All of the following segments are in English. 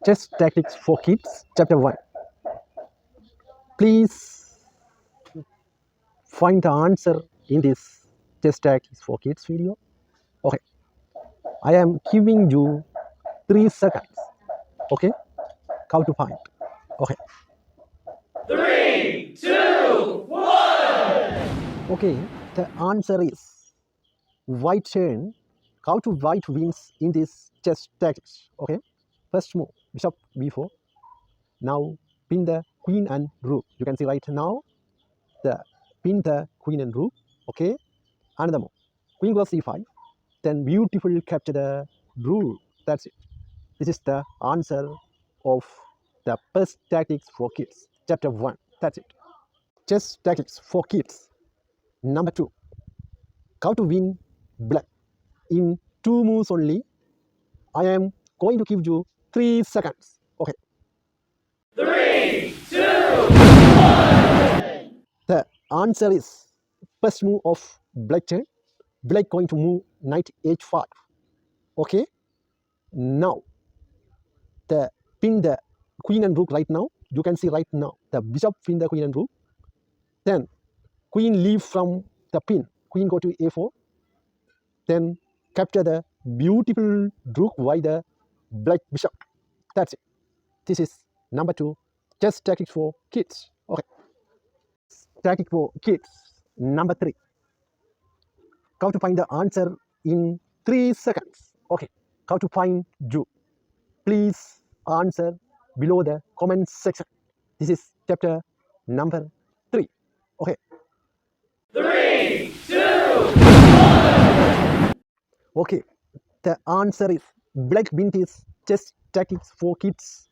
Chess Tactics for Kids, Chapter 1. Please find the answer in this Chess Tactics for Kids video. Okay, I am giving you 3 seconds. Okay, how to find. Okay, 3, 2, 1. okay, the answer is white turn. How to white wins in this chess tactics. Okay, first move bishop b4. Now pin the queen and rook. You can see right now the pin the queen and rook. Okay, another move queen plus c5. Then beautiful capture the rook. That's it. This is the answer of the best tactics for kids. Chapter 1. That's it. Chess tactics for kids. Number 2. How to win black in 2 moves only. I am going to give you 3 seconds. Okay. 3, 2, 1. The answer is first move of black turn. Black going to move knight h5. Okay. Now the pin the queen and rook right now. You can see right now the bishop pin the queen and rook. Then queen leave from the pin. Queen go to a4. Then capture the beautiful rook by the black bishop. That's it. This is number 2 chess tactics for kids. Okay. Tactic for kids. Number 3. How to find the answer in 3 seconds. Okay. How to find you. Please answer below the comment section. This is chapter number 3. Okay. 3, 2, 1. Okay. The answer is black wins is chess tactics for kids.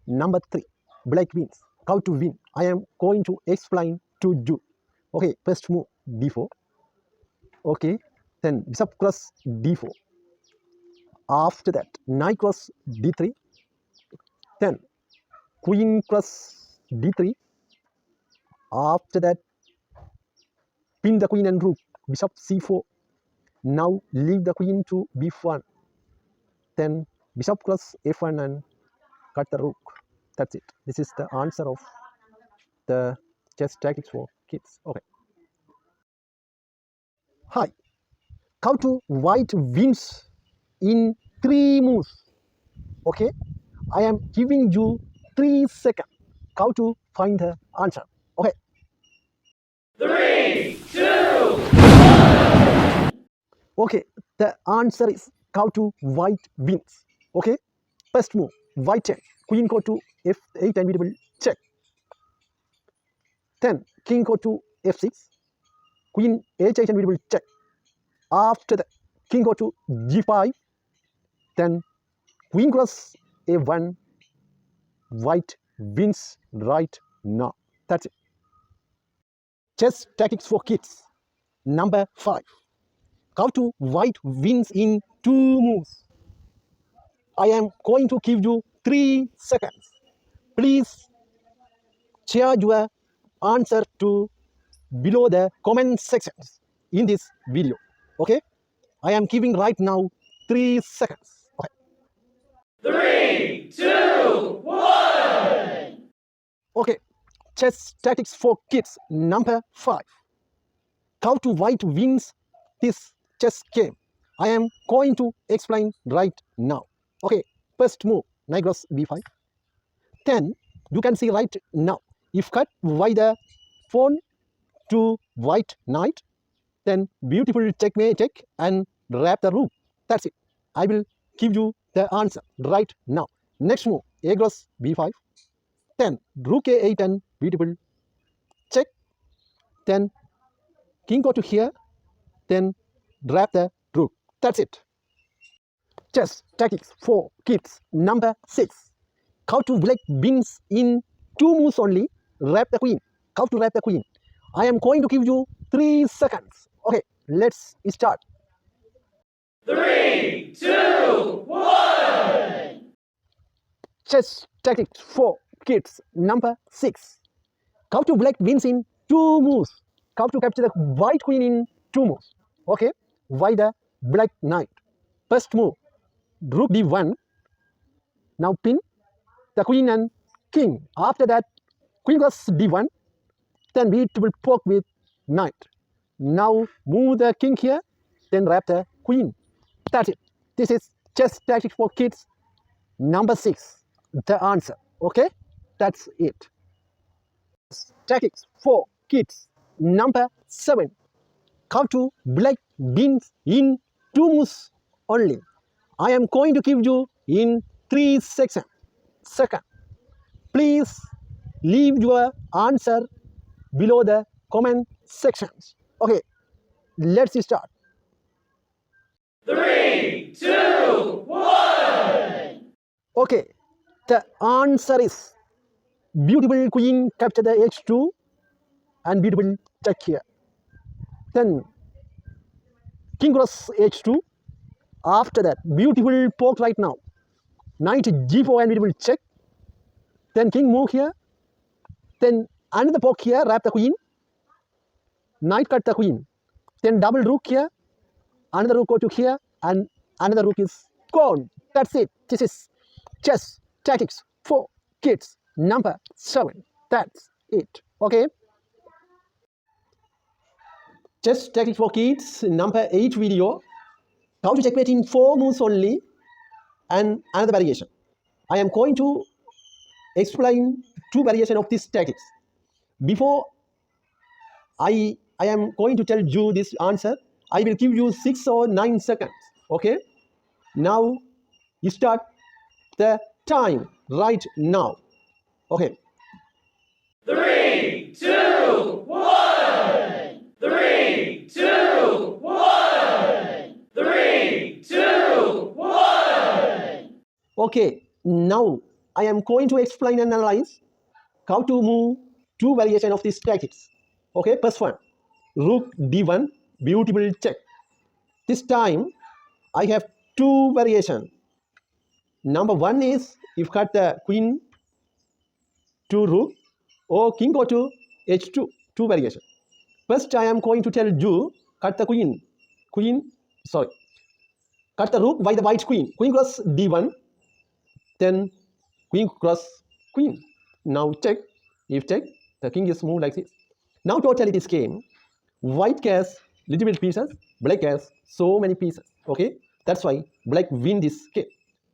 Number 3. Black wins. How to win? I am going to explain to you. Okay. First move d4. Okay. Then bishop cross d4. After that knight cross d3. Then queen cross d3. After that pin the queen and rook. Bishop c4. Now leave the queen to b1. Then bishop cross f1 and cut the rook. That's it. This is the answer of the chess tactics for kids. Okay. Hi. How to white wins in 3 moves. Okay. I am giving you 3 seconds. How to find the answer. Okay. 3, 2, 1. Okay. The answer is how to white wins. Okay. First move white check. Queen go to f8 and we will check. Then king go to f6. Queen h8 and we will check. After that king go to g5. Then queen cross a1. White wins right now. That's it. Chess tactics for kids. Number 5. How to white wins in 2 moves. I am going to give you 3 seconds. Please share your answer to below the comment sections in this video. Okay? I am giving right now 3 seconds. Okay. 3, 2, 1. Okay. Chess tactics for kids. Number 5. How to white wins this chess game. I am going to explain right now. Okay. First move knight cross b5. Then you can see right now if cut by the pawn to white knight, then beautiful checkmate check and wrap the rook. That's it. I will give you the answer right now. Next move a cross b5. Then rook a8 and beautiful check. Then king go to here. Then wrap the rook. That's it. Chess tactics for kids. Number 6. How to black wins in 2 moves only. Wrap the queen. How to wrap the queen. I am going to give you 3 seconds. Okay, let's start. 3, 2, 1. Chess tactics for kids. Number 6. How to black wins in 2 moves. How to capture the white queen in 2 moves. Okay, why the black knight? First move rook b1. Now pin. the queen and king. After that, queen plus d1, then beatable poke with knight. Now move the king here, then wrap the queen. That's it. This is chess tactics for kids number 6. The answer. Okay? That's it. Tactics for kids number 7. How to black beans in 2 moves only. I am going to give you in 3 seconds. Please leave your answer below the comment sections. Okay, let's start. 3, 2, 1. Okay, the answer is beautiful queen capture the h2 and beautiful check here. Then king cross h2. After that, beautiful poke right now. Knight g4 and beautiful check. Then king move here. Then another poke here, wrap the queen. Knight cut the queen. Then double rook here. Another rook go to here, and another rook is gone. That's it. This is chess tactics for kids number 7. That's it. Okay. Chess tactics for kids number 8 video. How to checkmate in 4 moves only, and another variation. I am going to explain 2 variations of this tactics. Before I am going to tell you this answer, I will give you 6 or 9 seconds. Okay? Now you start the time right now. Okay. 3, 2, 1. 3, 2, 1. 3, 2, 1. Okay. Now I am going to explain and analyze how to move 2 variations of these tactics. Okay, first one, rook d1, beautiful check. This time I have 2 variations. Number 1 is if cut the queen to rook or king go to h2, 2 variations. First I am going to tell you cut the cut the rook by the white queen. Queen cross d1, then queen cross queen. Now check. If check, the king is moved like this. Now totally this game, white has little bit pieces, black has so many pieces. Okay, that's why black win this game.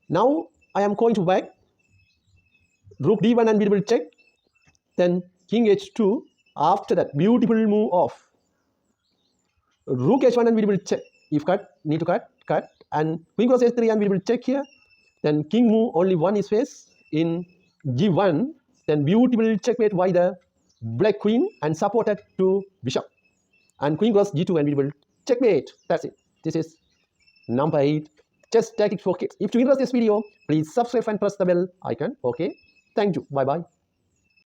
Now I am going to back rook d1 and beautiful check, then king h2. After that, beautiful move of rook h1 and beautiful check. If cut, need to cut, and queen cross h3 and beautiful check here. Then king move, only one is face in g1. Then beautiful checkmate by the black queen and supported to bishop. And queen cross g2 and beautiful checkmate. That's it. This is number 8. Chess tactics for kids. If you enjoyed this video, please subscribe and press the bell icon. Okay. Thank you. Bye bye.